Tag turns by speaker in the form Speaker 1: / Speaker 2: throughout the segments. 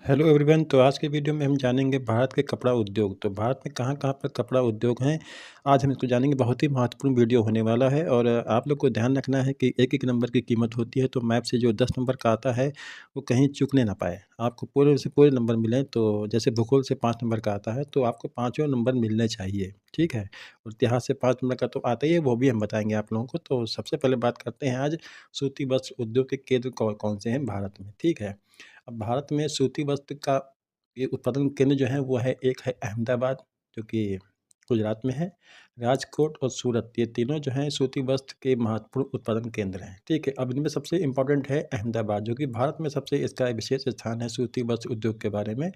Speaker 1: Hello everyone. तो आज के वीडियो में हम जानेंगे भारत के कपड़ा उद्योग। तो भारत में कहाँ-कहाँ पर कपड़ा उद्योग हैं, आज हम इसको जानेंगे। बहुत ही महत्वपूर्ण वीडियो होने वाला है और आप लोग को ध्यान रखना है कि एक-एक नंबर की कीमत होती है, तो मैप से जो 10 नंबर का आता है, वो कहीं चूकने ना पाए। आपको पूरे से पूरे नंबर मिलें, तो जैसे भूगोल से 5 नंबर का आता है, तो आपको पाँचों नंबर मिलने चाहिए, ठीक है? और इतिहास से 5 नंबर का तो आता ही है, वो भी हम बताएँगे आप लोगों को। तो सबसे पहले बात करते हैं आज सूती वस्त्र उद्योग के केंद्र कौन-कौन से हैं भारत में, ठीक है? अब भारत में सूती वस्त्र का ये उत्पादन केंद्र जो है वो है, एक है अहमदाबाद जो कि गुजरात में है, राजकोट और सूरत, ये तीनों जो हैं सूती वस्त्र के महत्वपूर्ण उत्पादन केंद्र हैं, ठीक है। अब इनमें सबसे इम्पोर्टेंट है अहमदाबाद, जो कि भारत में सबसे इसका विशेष स्थान है सूती वस्त्र उद्योग के बारे में।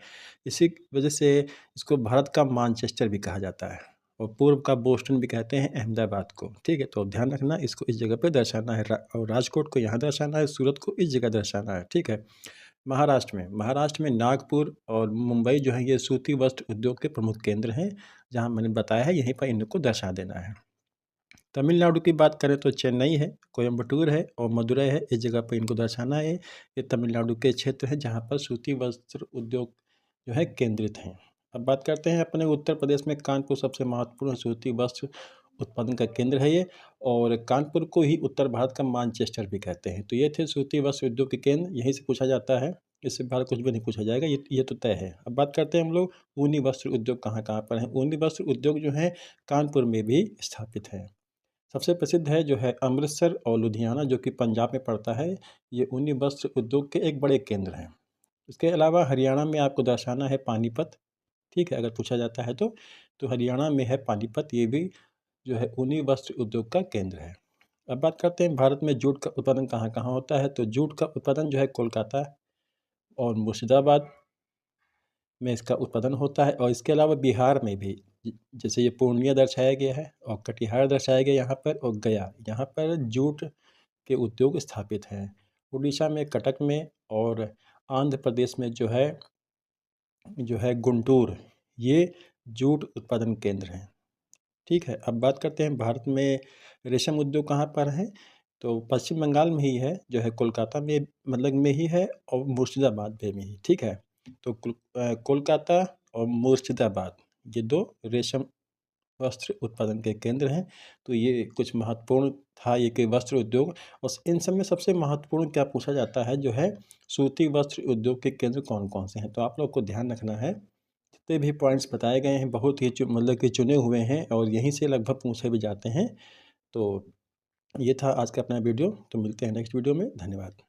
Speaker 1: इसी वजह से इसको भारत का मानचेस्टर भी कहा जाता है और पूर्व का बोस्टन भी कहते हैं अहमदाबाद को, ठीक है। तो ध्यान रखना, इसको इस जगह पे दर्शाना है और राजकोट को यहाँ दर्शाना है, सूरत को इस जगह दर्शाना है, ठीक है। महाराष्ट्र में नागपुर और मुंबई जो है, ये सूती वस्त्र उद्योग के प्रमुख केंद्र हैं, जहाँ मैंने बताया है यहीं पर इनको दर्शा देना है। तमिलनाडु की बात करें तो चेन्नई है, कोयम्बटूर है और मदुरई है, इस जगह पर इनको दर्शाना है। ये तमिलनाडु के क्षेत्र हैं जहाँ पर सूती वस्त्र उद्योग जो है केंद्रित हैं। अब बात करते हैं अपने उत्तर प्रदेश में, कानपुर सबसे महत्वपूर्ण सूती वस्त्र उत्पादन का केंद्र है ये, और कानपुर को ही उत्तर भारत का मानचेस्टर भी कहते हैं। तो ये थे सूती वस्त्र उद्योग के केंद्र, यहीं से पूछा जाता है, इससे बाहर कुछ भी नहीं पूछा जाएगा, ये तो तय है। अब बात करते हैं हम लोग ऊनी वस्त्र उद्योग कहाँ-कहाँ पर हैं। ऊनी वस्त्र उद्योग जो है कानपुर में भी स्थापित है। सबसे प्रसिद्ध है जो है अमृतसर और लुधियाना, जो कि पंजाब में पड़ता है। ये ऊनी वस्त्र उद्योग के एक बड़े केंद्र हैं। इसके अलावा हरियाणा में आपको दर्शाना है पानीपत, ठीक है, अगर पूछा जाता है तो। तो हरियाणा में है पानीपत, ये भी जो है ऊनी वस्त्र उद्योग का केंद्र है। अब बात करते हैं भारत में जूट का उत्पादन कहाँ-कहाँ होता है। तो जूट का उत्पादन जो है कोलकाता और मुर्शिदाबाद में इसका उत्पादन होता है, और इसके अलावा बिहार में भी जैसे ये पूर्णिया दर्शाया गया है और कटिहार दर्शाया गया यहाँ पर, और गया, यहाँ पर जूट के उद्योग स्थापित हैं। उड़ीसा में कटक में, और आंध्र प्रदेश में जो है गुंटूर, ये जूट उत्पादन केंद्र हैं, ठीक है। अब बात करते हैं भारत में रेशम उद्योग कहाँ पर है। तो पश्चिम बंगाल में ही है, जो है कोलकाता में, मतलब में ही है, और मुर्शिदाबाद में ही, ठीक है। तो कोलकाता और मुर्शिदाबाद, ये दो रेशम वस्त्र उत्पादन के केंद्र हैं। तो ये कुछ महत्वपूर्ण था ये कि वस्त्र उद्योग, और इन सब में सबसे महत्वपूर्ण क्या पूछा जाता है, जो है सूती वस्त्र उद्योग के केंद्र कौन कौन से हैं। तो आप लोग को ध्यान रखना है, जितने भी पॉइंट्स बताए गए हैं बहुत ही मतलब कि चुने हुए हैं, और यहीं से लगभग पूछे भी जाते हैं। तो ये था आज का अपना वीडियो, तो मिलते हैं नेक्स्ट वीडियो में। धन्यवाद।